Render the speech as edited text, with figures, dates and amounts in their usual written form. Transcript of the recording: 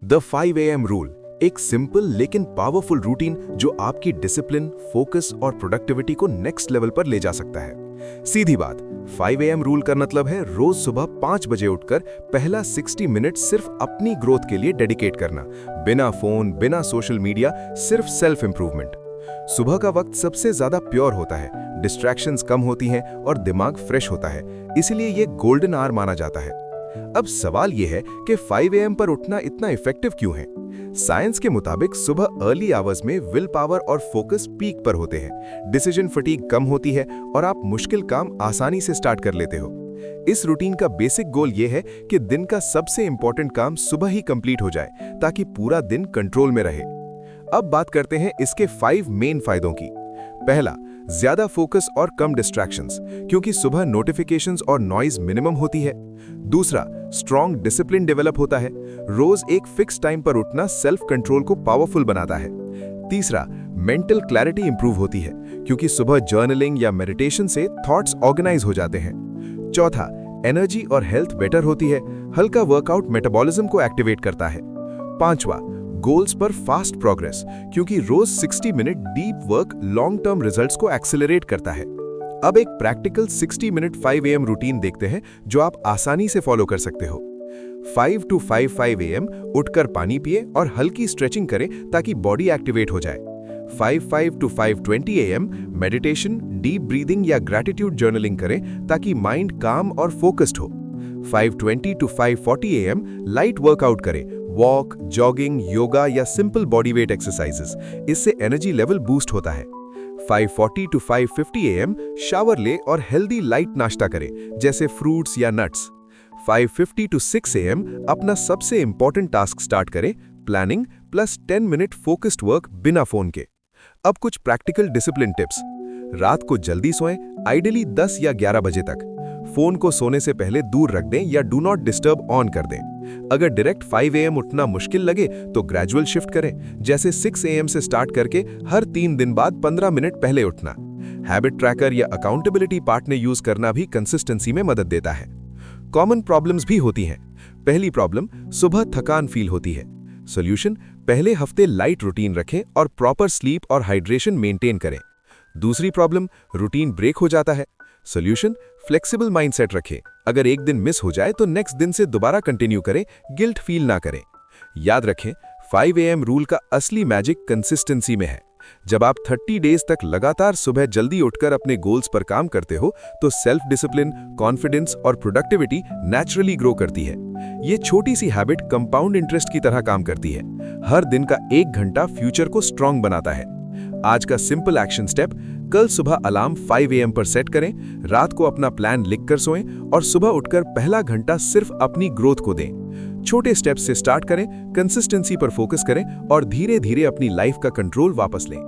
The 5 AM rule, एक simple लेकिन powerful routine जो आपकी डिसिप्लिन, फोकस और प्रोडक्टिविटी को नेक्स्ट लेवल पर ले जा सकता है। सीधी बात, 5 AM रूल का मतलब है रोज सुबह 5 बजे उठकर पहला 60 मिनट सिर्फ अपनी ग्रोथ के लिए डेडिकेट करना, बिना फोन, बिना सोशल मीडिया, सिर्फ सेल्फ इंप्रूवमेंट। सुबह का वक्त सबसे ज्यादा प्योर होता है, डिस्ट्रैक्शंस कम होती हैं और दिमाग फ्रेश होता है, इसीलिए ये गोल्डन आवर माना जाता है। अब सवाल यह है कि 5 AM पर उठना इतना इफेक्टिव क्यों है? साइंस के मुताबिक सुबह अर्ली आवर्स में विल पावर और फोकस पीक पर होते हैं, डिसीजन फटीग कम होती है और आप मुश्किल काम आसानी से स्टार्ट कर लेते हो। इस रूटीन का बेसिक गोल यह है कि दिन का सबसे इंपॉर्टेंट काम सुबह ही कंप्लीट हो जाए ताकि पूरा दिन कंट्रोल में रहे। अब बात करते हैं इसके 5 मेन फायदों की। पहला, ज्यादा फोकस और कम डिस्ट्रैक्शंस, क्योंकि सुबह नोटिफिकेशंस और नॉइज मिनिमम होती है। दूसरा, स्ट्रॉन्ग डिसिप्लिन डेवलप होता है, रोज एक फिक्स टाइम पर उठना सेल्फ कंट्रोल को पावरफुल बनाता है। तीसरा, मेंटल क्लैरिटी इंप्रूव होती है, क्योंकि सुबह जर्नलिंग या मेडिटेशन से थॉट्स ऑर्गेनाइज हो जाते हैं। चौथा, एनर्जी और हेल्थ बेटर होती है, हल्का वर्कआउट मेटाबॉलिज्म को एक्टिवेट करता है। पांचवा, गोल्स पर फास्ट प्रोग्रेस, क्योंकि रोज 60 minute deep work long term results को एक्सेलरेट करता है। अब एक प्रैक्टिकल 60 मिनट 5 AM रूटीन देखते हैं जो आप आसानी से फॉलो कर सकते हो। 5 to 5 AM उठकर पानी पिए और हल्की स्ट्रेचिंग करें ताकि बॉडी एक्टिवेट हो जाए। 5 to 5:20 AM meditation, deep breathing या ग्रैटिट्यूड जर्नलिंग करें ताकि माइंड काम और फोकस्ड हो। 5:20 to 5:40 AM लाइट वर्कआउट करें, वॉक, जॉगिंग, योगा या सिंपल बॉडी वेट एक्सरसाइजेस, इससे एनर्जी लेवल बूस्ट होता है। 5:40 to 5:50 AM शावर ले और हेल्दी लाइट नाश्ता करें जैसे फ्रूट्स या नट्स। 5:50 to 6 AM अपना सबसे इंपॉर्टेंट टास्क स्टार्ट करें, planning plus 10 minute focused work बिना फोन के। अब कुछ प्रैक्टिकल डिसिप्लिन टिप्स। रात को जल्दी सोएं, आइडियली 10 या 11 बजे तक। फोन को सोने से पहले दूर रख दें या डू नॉट डिस्टर्ब ऑन कर दें। अगर डायरेक्ट 5 AM उठना मुश्किल लगे तो ग्रेजुअल शिफ्ट करें, जैसे 6 AM से स्टार्ट करके हर 3 दिन बाद 15 मिनट पहले उठना। हैबिट ट्रैकर या अकाउंटेबिलिटी पार्टनर यूज करना भी कंसिस्टेंसी में मदद देता है। कॉमन प्रॉब्लम्स भी होती हैं। पहली प्रॉब्लम, सुबह थकान फील होती है। सॉल्यूशन, पहले हफ्ते लाइट रूटीन रखें और प्रॉपर स्लीप और हाइड्रेशन मेंटेन करें। दूसरी प्रॉब्लम, रूटीन ब्रेक हो जाता है। सॉल्यूशन, फ्लेक्सिबल माइंडसेट रखें, अगर एक दिन मिस हो जाए तो नेक्स्ट दिन से दोबारा कंटिन्यू करें, गिल्ट फील ना करें। याद रखें, 5 AM रूल का असली मैजिक कंसिस्टेंसी में है। जब आप 30 डेज तक लगातार सुबह जल्दी उठकर अपने गोल्स पर काम करते हो तो सेल्फ डिसिप्लिन, कॉन्फिडेंस और प्रोडक्टिविटी नेचुरली ग्रो करती है। ये छोटी सी हैबिट कंपाउंड इंटरेस्ट की तरह काम करती है, हर दिन का 1 घंटा फ्यूचर को स्ट्रांग बनाता है। आज का सिंपल एक्शन स्टेप, कल सुबह अलार्म 5 AM पर सेट करें, रात को अपना प्लान लिखकर सोएं और सुबह उठकर पहला घंटा सिर्फ अपनी ग्रोथ को दें। छोटे स्टेप्स से स्टार्ट करें, कंसिस्टेंसी पर फोकस करें और धीरे धीरे अपनी लाइफ का कंट्रोल वापस लें।